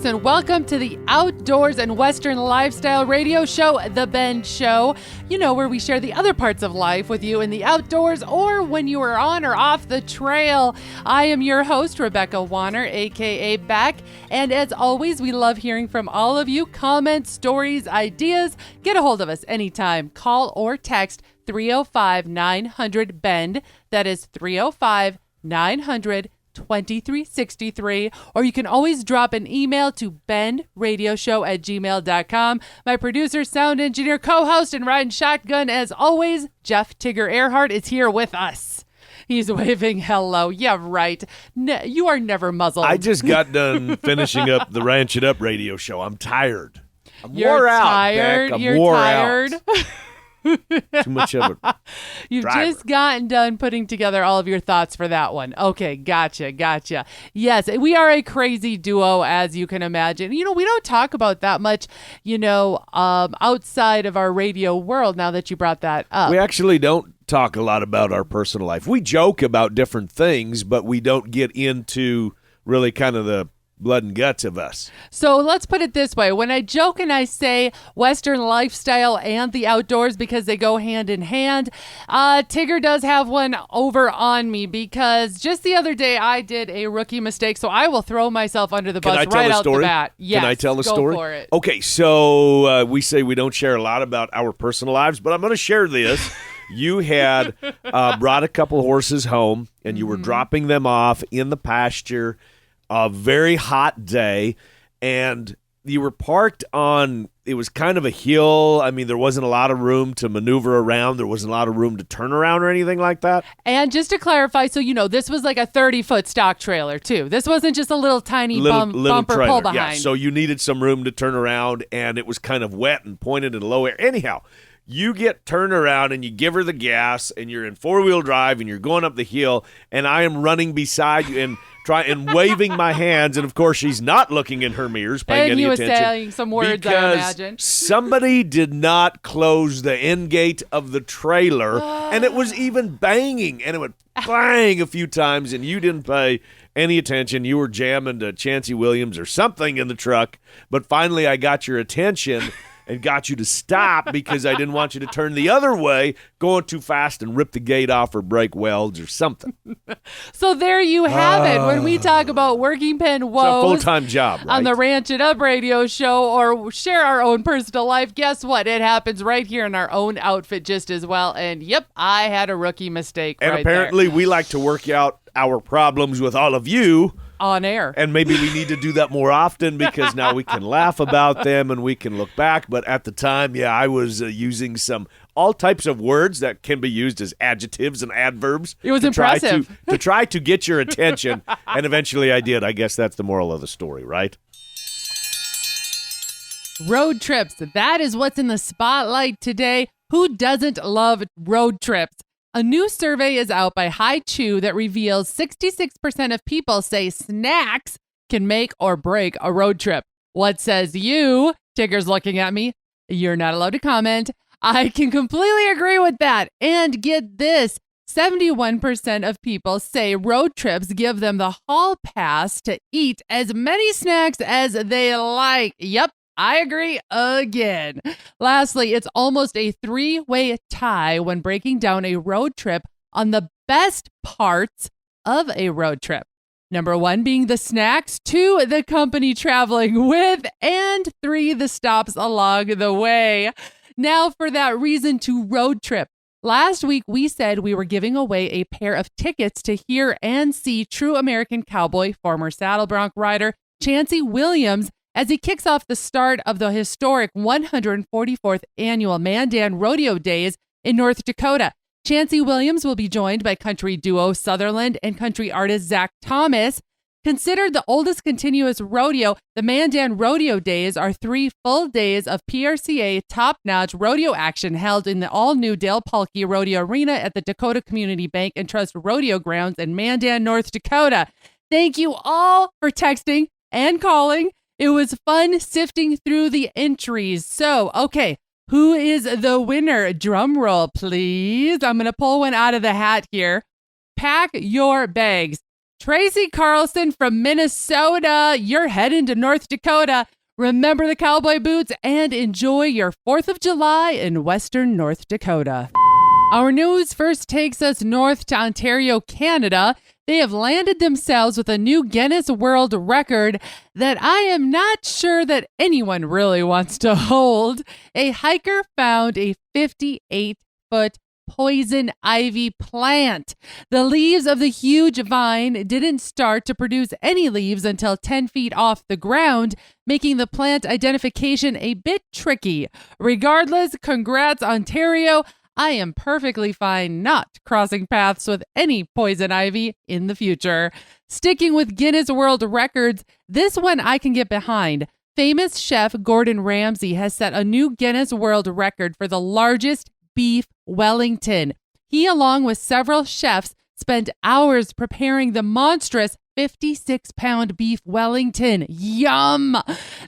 folks, and welcome to the Outdoors and Western Lifestyle Radio Show, The Ben Show. You know, where we share the other parts of life with you in the outdoors or when you are on or off the trail. I am your host, Rebecca Warner, a.k.a. Beck, and as always, we love hearing from all of you. Comments, stories, ideas. Get a hold of us anytime. Call or text 305-900-BEND. That is 305-900-2363, or you can always drop an email to bendradioshow@gmail.com. My producer, sound engineer, co-host, and riding shotgun, as always, Jeff Tigger Earhart is here with us. He's waving hello. Yeah, right. You are never muzzled. I just got done finishing up the Ranch It Up radio show. I'm tired. You're tired. You're tired. Too much of it. You've just gotten done putting together all of your thoughts for that one. Okay, gotcha. Yes, we are a crazy duo, as you can imagine. You know, we don't talk about that much, outside of our radio world, now that you brought that up. We actually don't talk a lot about our personal life. We joke about different things, but we don't get into really kind of the blood and guts of us. So let's put it this way. When I joke and I say Western lifestyle and the outdoors because they go hand in hand, Tigger does have one over on me because just the other day I did a rookie mistake, so I will throw myself under the bus right out the bat. Yes, Can I tell the story? Go for it. Okay, so we say we don't share a lot about our personal lives, but I'm going to share this. You had brought a couple horses home, and you were dropping them off in the pasture a very hot day, and you were parked on, it was kind of a hill. I mean, there wasn't a lot of room to maneuver around. There wasn't a lot of room to turn around or anything like that. And just to clarify, so this was like a 30-foot stock trailer, too. This wasn't just a little tiny bumper trailer. pull behind. Yeah, so you needed some room to turn around, and it was kind of wet and pointed in low air. Anyhow, you get turned around and you give her the gas, and you're in four-wheel drive, and you're going up the hill, and I am running beside you and waving my hands, and of course she's not looking in her mirrors, paying any attention. And you were saying some words, I imagine. Somebody did not close the end gate of the trailer, and it was even banging, and it would bang a few times, and you didn't pay any attention. You were jamming to Chancey Williams or something in the truck, but finally I got your attention and got you to stop because I didn't want you to turn the other way, going too fast and rip the gate off or break welds or something. So there you have it. When we talk about working pen woes, it's a full-time job, right? On the Ranch It Up radio show or share our own personal life, guess what? It happens right here in our own outfit just as well. And yep, I had a rookie mistake and apparently we like to work out our problems with all of you on air. And maybe we need to do that more often because now we can laugh about them and we can look back. But at the time, I was using all types of words that can be used as adjectives and adverbs. It was impressive. To try to get your attention. And eventually I did. I guess that's the moral of the story, right? Road trips. That is what's in the spotlight today. Who doesn't love road trips? A new survey is out by High Chew that reveals 66% of people say snacks can make or break a road trip. What says you? Tigger's looking at me. You're not allowed to comment. I can completely agree with that. And get this, 71% of people say road trips give them the hall pass to eat as many snacks as they like. Yep. I agree again. Lastly, it's almost a three-way tie when breaking down a road trip on the best parts of a road trip. Number 1 being the snacks, 2, the company traveling with, and 3, the stops along the way. Now for that reason to road trip. Last week, we said we were giving away a pair of tickets to hear and see true American cowboy, former saddle bronc rider, Chancey Williams, as he kicks off the start of the historic 144th annual Mandan Rodeo Days in North Dakota. Chancey Williams will be joined by country duo Sutherland and country artist Zach Thomas. Considered the oldest continuous rodeo, the Mandan Rodeo Days are 3 full days of PRCA top-notch rodeo action held in the all-new Dale Palkey Rodeo Arena at the Dakota Community Bank and Trust Rodeo Grounds in Mandan, North Dakota. Thank you all for texting and calling. It was fun sifting through the entries. So, okay, who is the winner? Drum roll, please. I'm going to pull one out of the hat here. Pack your bags. Tracy Carlson from Minnesota, you're heading to North Dakota. Remember the cowboy boots and enjoy your 4th of July in Western North Dakota. Our news first takes us north to Ontario, Canada. They have landed themselves with a new Guinness World Record that I am not sure that anyone really wants to hold. A hiker found a 58-foot poison ivy plant. The leaves of the huge vine didn't start to produce any leaves until 10 feet off the ground, making the plant identification a bit tricky. Regardless, congrats, Ontario. I am perfectly fine not crossing paths with any poison ivy in the future. Sticking with Guinness World Records, this one I can get behind. Famous chef Gordon Ramsay has set a new Guinness World Record for the largest beef Wellington. He, along with several chefs, spent hours preparing the monstrous 56-pound beef Wellington. Yum!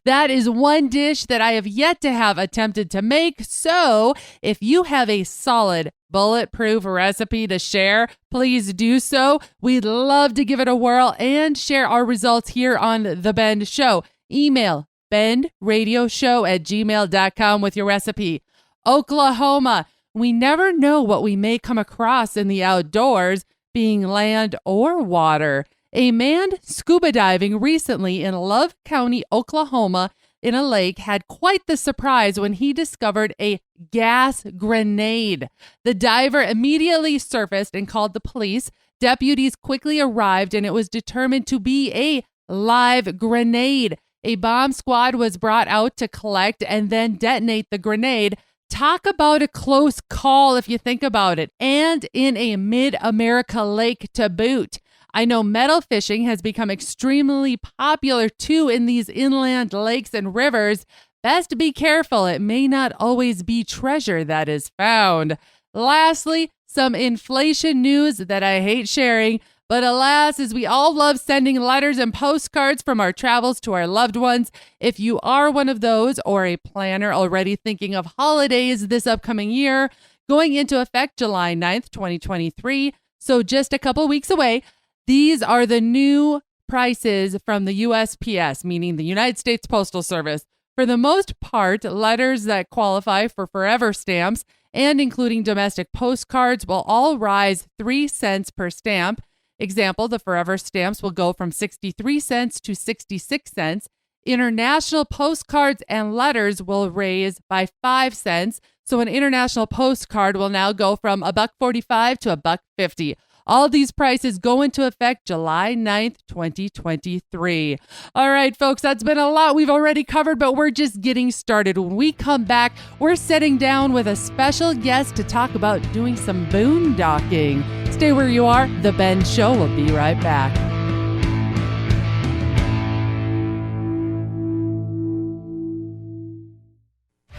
That is one dish that I have yet to have attempted to make. So if you have a solid bulletproof recipe to share, please do so. We'd love to give it a whirl and share our results here on The Bend Show. Email bendradioshow@gmail.com with your recipe. Oklahoma. We never know what we may come across in the outdoors, being land or water. A man scuba diving recently in Love County, Oklahoma, in a lake had quite the surprise when he discovered a gas grenade. The diver immediately surfaced and called the police. Deputies quickly arrived and it was determined to be a live grenade. A bomb squad was brought out to collect and then detonate the grenade. Talk about a close call if you think about it, and in a mid-America lake to boot. I know metal fishing has become extremely popular too in these inland lakes and rivers. Best be careful. It may not always be treasure that is found. Lastly, some inflation news that I hate sharing, but alas, as we all love sending letters and postcards from our travels to our loved ones, if you are one of those or a planner already thinking of holidays this upcoming year, going into effect July 9th, 2023, so just a couple weeks away, these are the new prices from the USPS, meaning the United States Postal Service. For the most part, letters that qualify for forever stamps and including domestic postcards will all rise 3 cents per stamp. Example, the forever stamps will go from 63 cents to 66 cents. International postcards and letters will raise by 5 cents. So an international postcard will now go from $1.45 to $1.50. All these prices go into effect July 9th, 2023. All right, folks, that's been a lot we've already covered, but we're just getting started. When we come back, we're sitting down with a special guest to talk about doing some boondocking. Stay where you are. The Ben Show will be right back.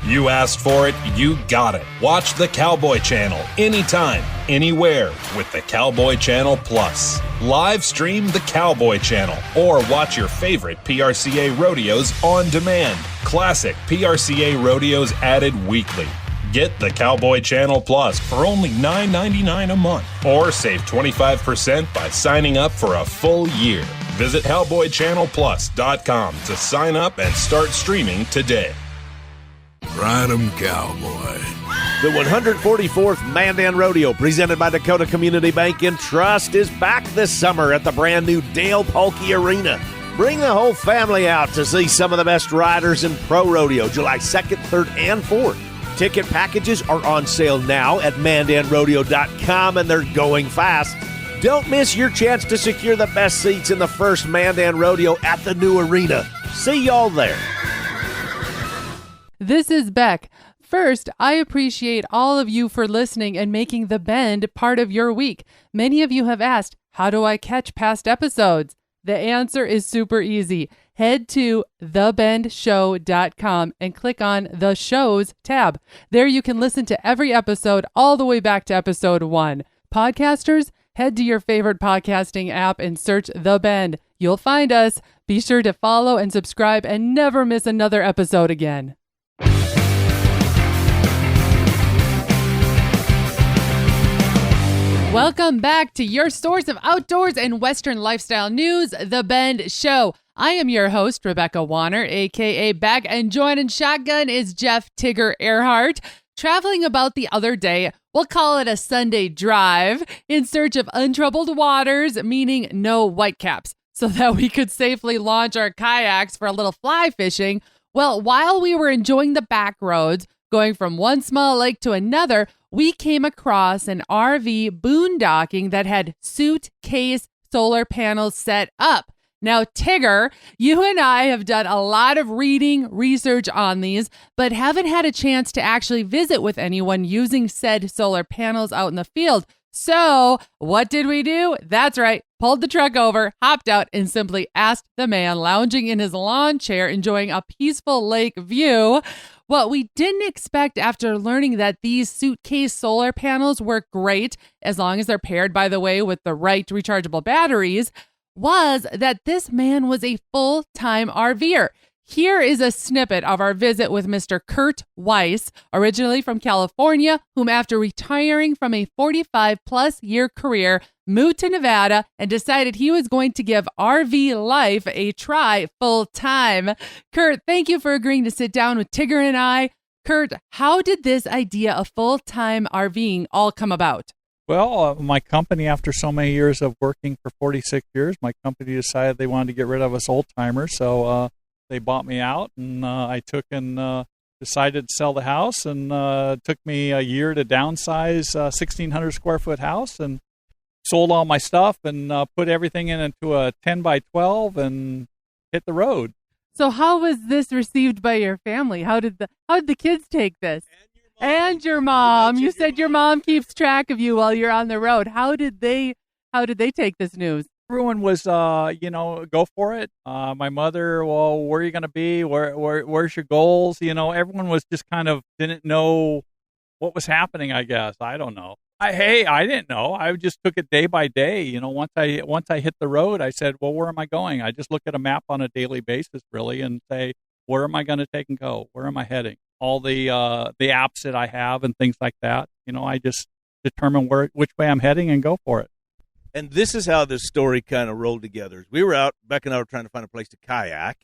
You asked for it, you got it. Watch the Cowboy Channel anytime, anywhere with the Cowboy Channel Plus. Live stream the Cowboy Channel or watch your favorite PRCA rodeos on demand. Classic PRCA rodeos added weekly. Get the Cowboy Channel Plus for only $9.99 a month or save 25% by signing up for a full year. Visit cowboychannelplus.com to sign up and start streaming today. Ride 'em, cowboy. The 144th Mandan Rodeo, presented by Dakota Community Bank and Trust, is back this summer at the brand new Dale Polkey Arena. Bring the whole family out to see some of the best riders in pro rodeo, July 2nd, 3rd, and 4th. Ticket packages are on sale now at mandanrodeo.com, and they're going fast. Don't miss your chance to secure the best seats in the first Mandan Rodeo at the new arena. See y'all there. This is Beck. First, I appreciate all of you for listening and making The Bend part of your week. Many of you have asked, how do I catch past episodes? The answer is super easy. Head to thebendshow.com and click on the shows tab. There you can listen to every episode all the way back to episode 1. Podcasters, head to your favorite podcasting app and search The Bend. You'll find us. Be sure to follow and subscribe and never miss another episode again. Welcome back to your source of outdoors and Western lifestyle news, The Bend Show. I am your host, Rebecca Warner, a.k.a. Beck, and joining shotgun is Jeff Tigger Earhart. Traveling about the other day, we'll call it a Sunday drive, in search of untroubled waters, meaning no whitecaps, so that we could safely launch our kayaks for a little fly fishing. Well, while we were enjoying the back roads, going from one small lake to another, we came across an RV boondocking that had suitcase solar panels set up. Now, Tigger, you and I have done a lot of reading, research on these, but haven't had a chance to actually visit with anyone using said solar panels out in the field. So what did we do? That's right. Pulled the truck over, hopped out, and simply asked the man lounging in his lawn chair, enjoying a peaceful lake view, what we didn't expect after learning that these suitcase solar panels work great, as long as they're paired, by the way, with the right rechargeable batteries, was that this man was a full-time RVer. Here is a snippet of our visit with Mr. Kurt Weiss, originally from California, whom after retiring from a 45-plus year career, moved to Nevada and decided he was going to give RV life a try full-time. Kurt, thank you for agreeing to sit down with Tigger and I. Kurt, how did this idea of full-time RVing all come about? Well, my company, after so many years of working for 46 years, my company decided they wanted to get rid of us old-timers, so they bought me out, and I took and decided to sell the house, and it took me a year to downsize a 1,600-square-foot house, and sold all my stuff and put everything into a 10 by 12 and hit the road. So how was this received by your family? How did the kids take this? And your mom. You said your mom keeps track of you while you're on the road. How did they take this news? Everyone was, go for it. My mother, well, where are you going to be? Where's your goals? Everyone was just kind of didn't know what was happening, I guess. I don't know. I didn't know. I just took it day by day. Once I hit the road, I said, well, where am I going? I just look at a map on a daily basis, really, and say, where am I going to take and go? Where am I heading? All the apps that I have and things like that. I just determine which way I'm heading and go for it. And this is how this story kind of rolled together. We were out, Beck and I were trying to find a place to kayak,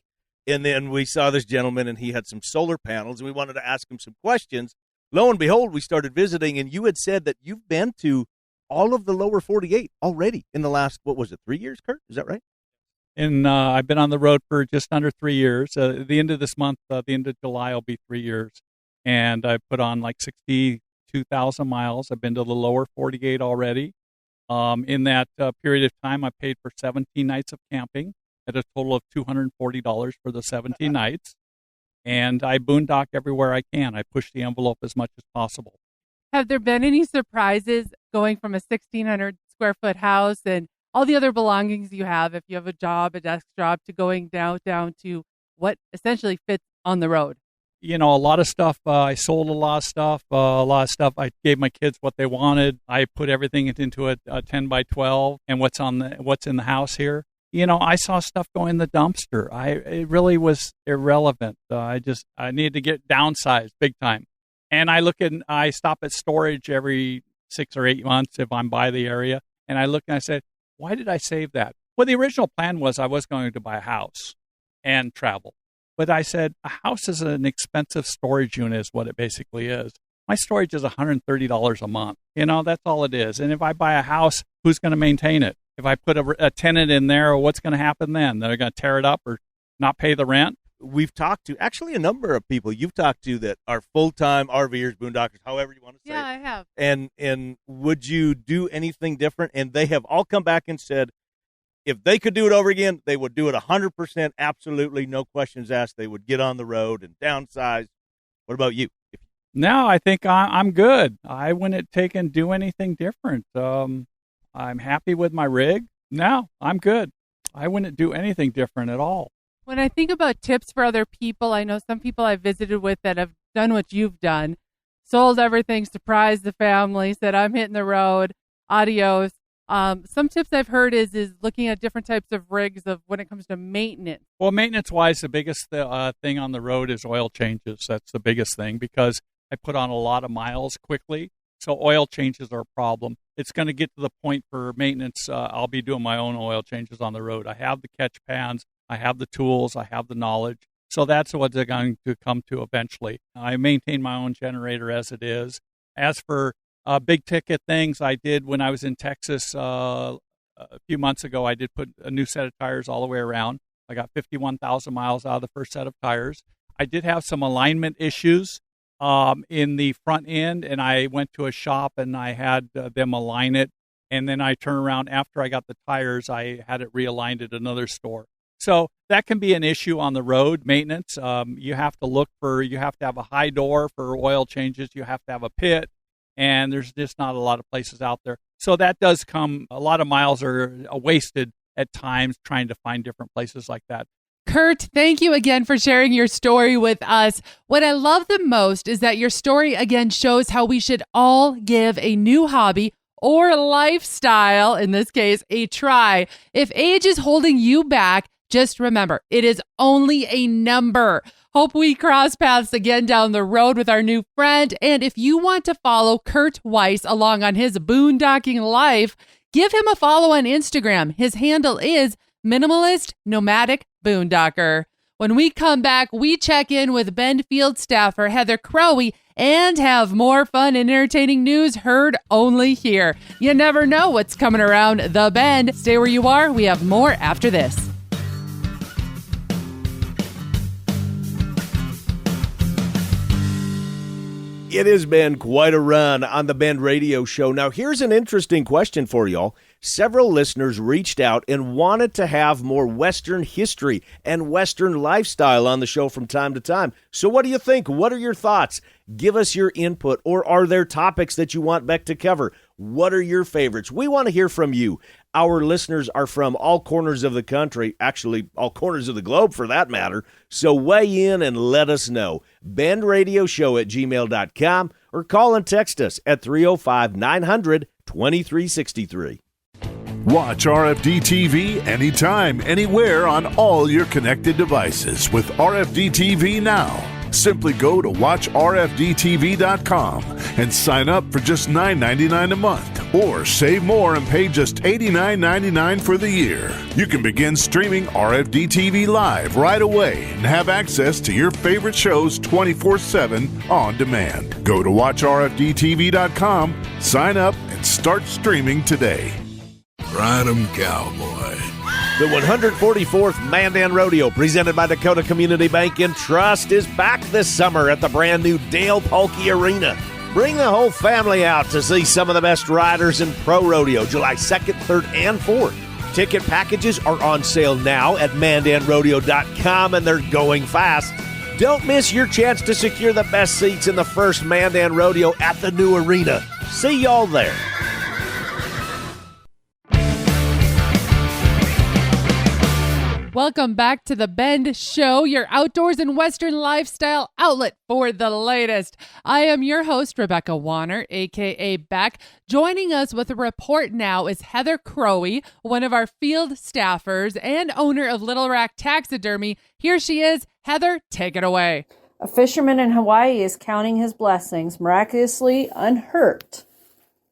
and then we saw this gentleman, and he had some solar panels, and we wanted to ask him some questions. Lo and behold, we started visiting, and you had said that you've been to all of the lower 48 already in the last, 3 years, Kurt? Is that right? And I've been on the road for just under 3 years. The end of this month, the end of July, will be 3 years. And I put on like 62,000 miles. I've been to the lower 48 already. In that period of time, I paid for 17 nights of camping at a total of $240 for the 17 nights. And I boondock everywhere I can. I push the envelope as much as possible. Have there been any surprises going from a 1,600 square foot house and all the other belongings you have, if you have a job, a desk job, to going down to what essentially fits on the road? A lot of stuff. I sold a lot of stuff. I gave my kids what they wanted. I put everything into a 10 by 12 and what's in the house here. I saw stuff go in the dumpster. It really was irrelevant. I needed to get downsized big time. And I stop at storage every 6 or 8 months if I'm by the area. And I look and I said, why did I save that? Well, the original plan was I was going to buy a house and travel. But I said, a house is an expensive storage unit is what it basically is. My storage is $130 a month. That's all it is. And if I buy a house, who's going to maintain it? If I put a tenant in there, what's going to happen then? They're going to tear it up or not pay the rent? We've talked to actually a number of people you've talked to that are full-time RVers, boondockers, however you want to say it. Yeah, I have. And would you do anything different? And they have all come back and said, if they could do it over again, they would do it 100%, absolutely, no questions asked. They would get on the road and downsize. What about you? No, I think I'm good. I wouldn't take and do anything different. I'm happy with my rig. No, I'm good. I wouldn't do anything different at all. When I think about tips for other people, I know some people I've visited with that have done what you've done, sold everything, surprised the family, said, I'm hitting the road, adios. Some tips I've heard is looking at different types of rigs of when it comes to maintenance. Well, maintenance-wise, the biggest thing on the road is oil changes. That's the biggest thing because I put on a lot of miles quickly. So oil changes are a problem. It's going to get to the point for maintenance. I'll be doing my own oil changes on the road. I have the catch pans. I have the tools. I have the knowledge. So that's what they're going to come to eventually. I maintain my own generator as it is. As for big ticket things, I did when I was in Texas a few months ago. I did put a new set of tires all the way around. I got 51,000 miles out of the first set of tires. I did have some alignment issues in the front end, and I went to a shop and I had them align it. And then I turned around after I got the tires, I had it realigned at another store. So that can be an issue on the road maintenance. You have to have a high door for oil changes. You have to have a pit, and there's just not a lot of places out there. So that does come, a lot of miles are wasted at times trying to find different places like that. Kurt, thank you again for sharing your story with us. What I love the most is that your story again shows how we should all give a new hobby or lifestyle, in this case, a try. If age is holding you back, just remember, it is only a number. Hope we cross paths again down the road with our new friend. And if you want to follow Kurt Weiss along on his boondocking life, give him a follow on Instagram. His handle is Minimalist Nomadic Boondocker. When we come back, we check in with Bend Field staffer Heather Crowey and have more fun and entertaining news heard only here. You never know what's coming around the bend. Stay where you are. We have more after this. It has been quite a run on the Bend Radio Show. Now, here's an interesting question for y'all. Several listeners reached out and wanted to have more Western history and Western lifestyle on the show from time to time. So what do you think? What are your thoughts? Give us your input. Or are there topics that you want Beck to cover? What are your favorites? We want to hear from you. Our listeners are from all corners of the country, actually all corners of the globe for that matter. So weigh in and let us know. BendRadioShow@gmail.com or call and text us at 305-900-2363. Watch RFD TV anytime, anywhere on all your connected devices with RFD TV Now. Simply go to watchrfdtv.com and sign up for just $9.99 a month, or save more and pay just $89.99 for the year. You can begin streaming RFD TV live right away and have access to your favorite shows 24/7 on demand. Go to watchrfdtv.com, sign up, and start streaming today. Ride 'em, cowboy. The 144th Mandan Rodeo, presented by Dakota Community Bank and Trust, is back this summer at the brand new Dale Polkey Arena. Bring the whole family out to see some of the best riders in pro rodeo, July 2nd, 3rd, and 4th. Ticket packages are on sale now at mandanrodeo.com, and they're going fast. Don't miss your chance to secure the best seats in the first Mandan Rodeo at the new arena. See y'all there. Welcome back to the Bend Show, your outdoors and Western lifestyle outlet for the latest. I am your host, Rebecca Warner, a.k.a. Beck. Joining us with a report now is Heather Crowey, one of our field staffers and owner of Little Rack Taxidermy. Here she is. Heather, take it away. A fisherman in Hawaii is counting his blessings, miraculously unhurt,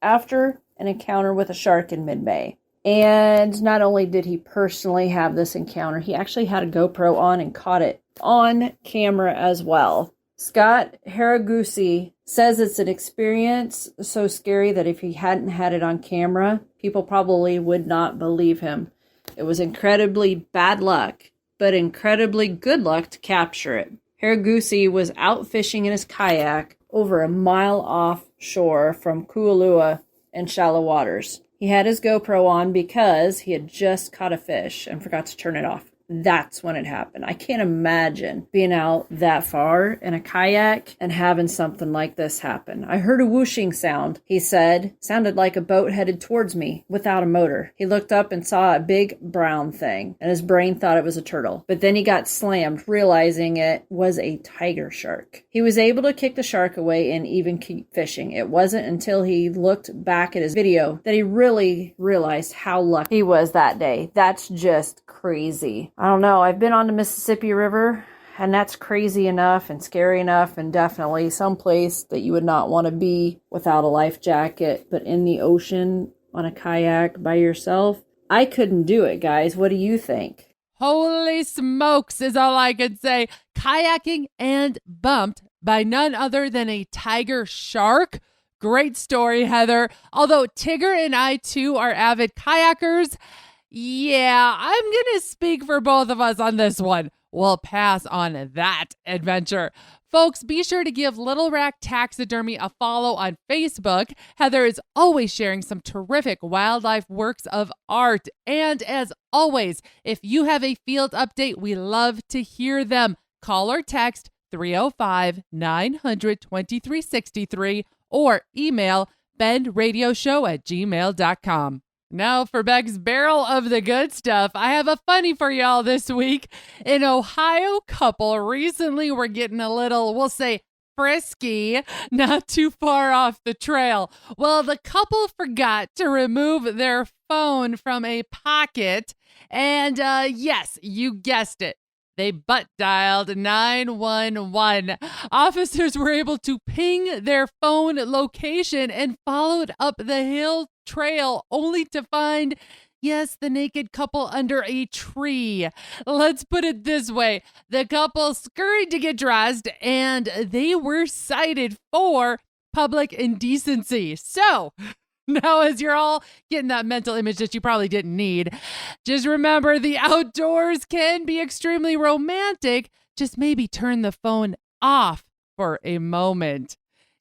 after an encounter with a shark in mid-May. And not only did he personally have this encounter, he actually had a GoPro on and caught it on camera as well. Scott Haraguchi says it's an experience so scary that if he hadn't had it on camera, people probably would not believe him. It was incredibly bad luck, but incredibly good luck to capture it. Haraguchi was out fishing in his kayak over a mile offshore from Kualua in shallow waters. He had his GoPro on because he had just caught a fish and forgot to turn it off. That's when it happened. I can't imagine being out that far in a kayak and having something like this happen. I heard a whooshing sound, he said. Sounded like a boat headed towards me without a motor. He looked up and saw a big brown thing, and his brain thought it was a turtle. But then he got slammed, realizing it was a tiger shark. He was able to kick the shark away and even keep fishing. It wasn't until he looked back at his video that he really realized how lucky he was that day. That's just crazy. I don't know. I've been on the Mississippi River, And that's crazy enough and scary enough, and definitely someplace that you would not want to be without a life jacket. But in the ocean on a kayak by yourself, I couldn't do it, guys. What do you think? Holy smokes is all I could say. Kayaking and bumped by none other than a tiger shark. Great story, Heather. Although Tigger and I, too, are avid kayakers, yeah, I'm going to speak for both of us on this one. We'll pass on that adventure. Folks, be sure to give Little Rack Taxidermy a follow on Facebook. Heather is always sharing some terrific wildlife works of art. And as always, if you have a field update, we love to hear them. Call or text 305-900-2363 or email bendradioshow@gmail.com. Now for Beck's Barrel of the Good Stuff. I have a funny for y'all this week. An Ohio couple recently were getting a little, we'll say, frisky, not too far off the trail. Well, the couple forgot to remove their phone from a pocket. And yes, you guessed it. They butt dialed 911. Officers were able to ping their phone location and followed up the hill trail only to find, yes, the naked couple under a tree. Let's put it this way. The couple scurried to get dressed and they were cited for public indecency. So now, as you're all getting that mental image that you probably didn't need, just remember the outdoors can be extremely romantic. Just maybe turn the phone off for a moment.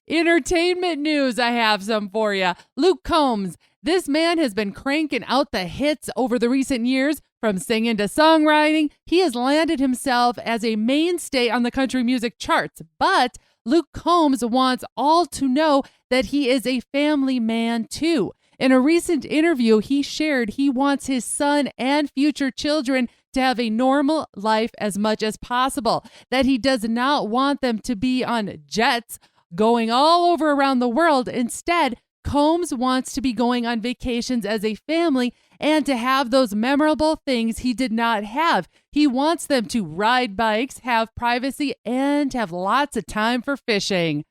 Entertainment news, I have some for you. Luke Combs, this man has been cranking out the hits over the recent years. From singing to songwriting, he has landed himself as a mainstay on the country music charts. But Luke Combs wants all to know that he is a family man too. In a recent interview, he shared he wants his son and future children to have a normal life as much as possible, that he does not want them to be on jets going all over around the world. Instead, Combs wants to be going on vacations as a family and to have those memorable things he did not have. He wants them to ride bikes, have privacy, and have lots of time for fishing.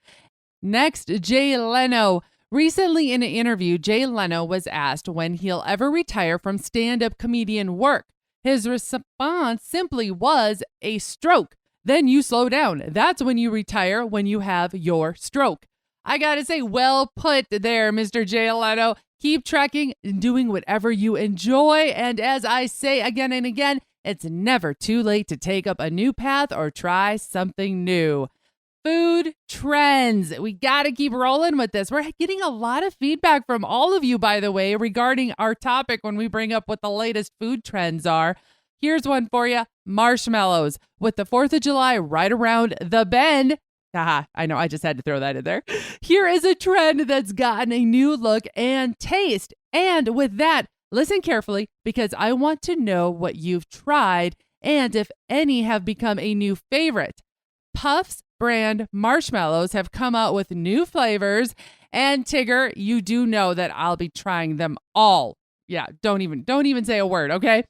Next, Jay Leno. Recently in an interview, Jay Leno was asked when he'll ever retire from stand-up comedian work. His response simply was a stroke. Then you slow down. That's when you retire, when you have your stroke. I gotta say, well put there, Mr. Jay Leno. Keep trekking and doing whatever you enjoy. And as I say again and again, it's never too late to take up a new path or try something new. Food trends. We gotta keep rolling with this. We're getting a lot of feedback from all of you, by the way, regarding our topic when we bring up what the latest food trends are. Here's one for you. Marshmallows. With the 4th of July right around the bend. Haha, I know, I just had to throw that in there. Here is a trend that's gotten a new look and taste. And with that, listen carefully because I want to know what you've tried and if any have become a new favorite. Puffs brand marshmallows have come out with new flavors. And Tigger, you do know that I'll be trying them all. Yeah, don't even say a word, okay?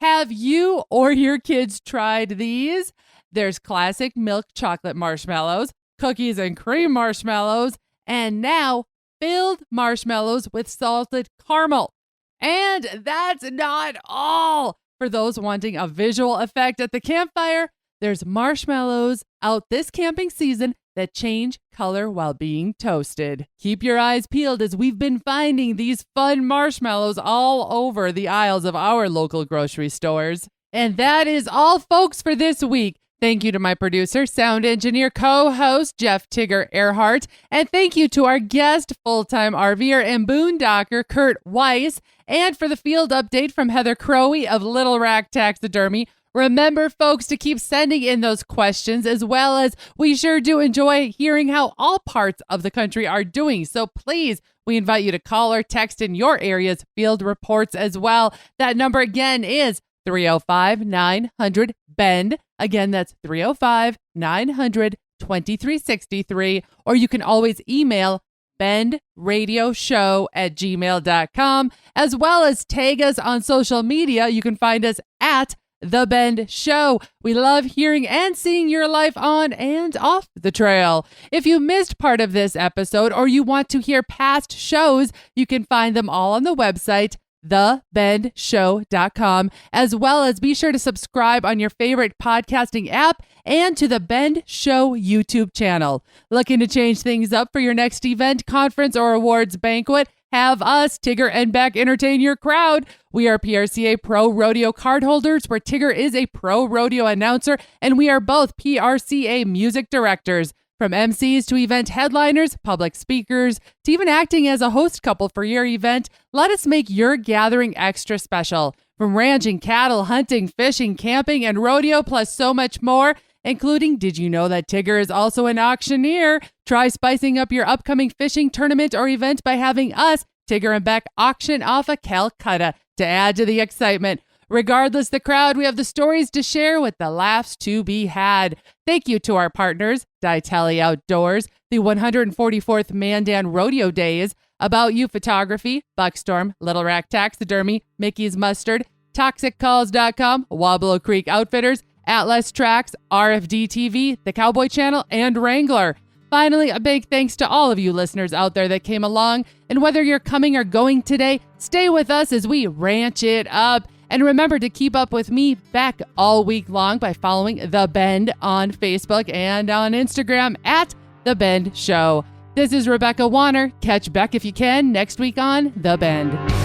Have you or your kids tried these? There's classic milk chocolate marshmallows, cookies and cream marshmallows, and now filled marshmallows with salted caramel. And that's not all. For those wanting a visual effect at the campfire, there's marshmallows out this camping season that change color while being toasted. Keep your eyes peeled as we've been finding these fun marshmallows all over the aisles of our local grocery stores. And that is all, folks, for this week. Thank you to my producer, sound engineer, co-host, Jeff Tigger Earhart. And thank you to our guest, full-time RVer and boondocker, Kurt Weiss. And for the field update from Heather Crowey of Little Rack Taxidermy. Remember, folks, to keep sending in those questions, as well as we sure do enjoy hearing how all parts of the country are doing. So please, we invite you to call or text in your area's field reports as well. That number again is 305-900-BEND. Again, that's 305-900-2363. Or you can always email bendradioshow@gmail.com, as well as tag us on social media. You can find us at The Bend Show. We love hearing and seeing your life on and off the trail. If you missed part of this episode or you want to hear past shows, you can find them all on the website, thebendshow.com, as well as be sure to subscribe on your favorite podcasting app and to the Bend Show YouTube channel. Looking to change things up for your next event, conference, or awards banquet? Have us, Tigger and Beck, entertain your crowd. We are PRCA Pro Rodeo card holders, where Tigger is a pro rodeo announcer, and we are both PRCA music directors. From MCs to event headliners, public speakers, to even acting as a host couple for your event, let us make your gathering extra special. From ranching, cattle, hunting, fishing, camping, and rodeo, plus so much more, including, did you know that Tigger is also an auctioneer? Try spicing up your upcoming fishing tournament or event by having us, Tigger and Beck, auction off a Calcutta to add to the excitement. Regardless the crowd, we have the stories to share with the laughs to be had. Thank you to our partners, Ditali Outdoors, the 144th Mandan Rodeo Days, About You Photography, Buckstorm, Little Rack Taxidermy, Mickey's Mustard, ToxicCalls.com, Wablo Creek Outfitters, Atlas Tracks, RFD TV, The Cowboy Channel, and Wrangler. Finally, a big thanks to all of you listeners out there that came along. And whether you're coming or going today, stay with us as we ranch it up. And remember to keep up with me, Beck, all week long by following The Bend on Facebook and on Instagram at The Bend Show. This is Rebecca Warner. Catch Beck if you can next week on The Bend.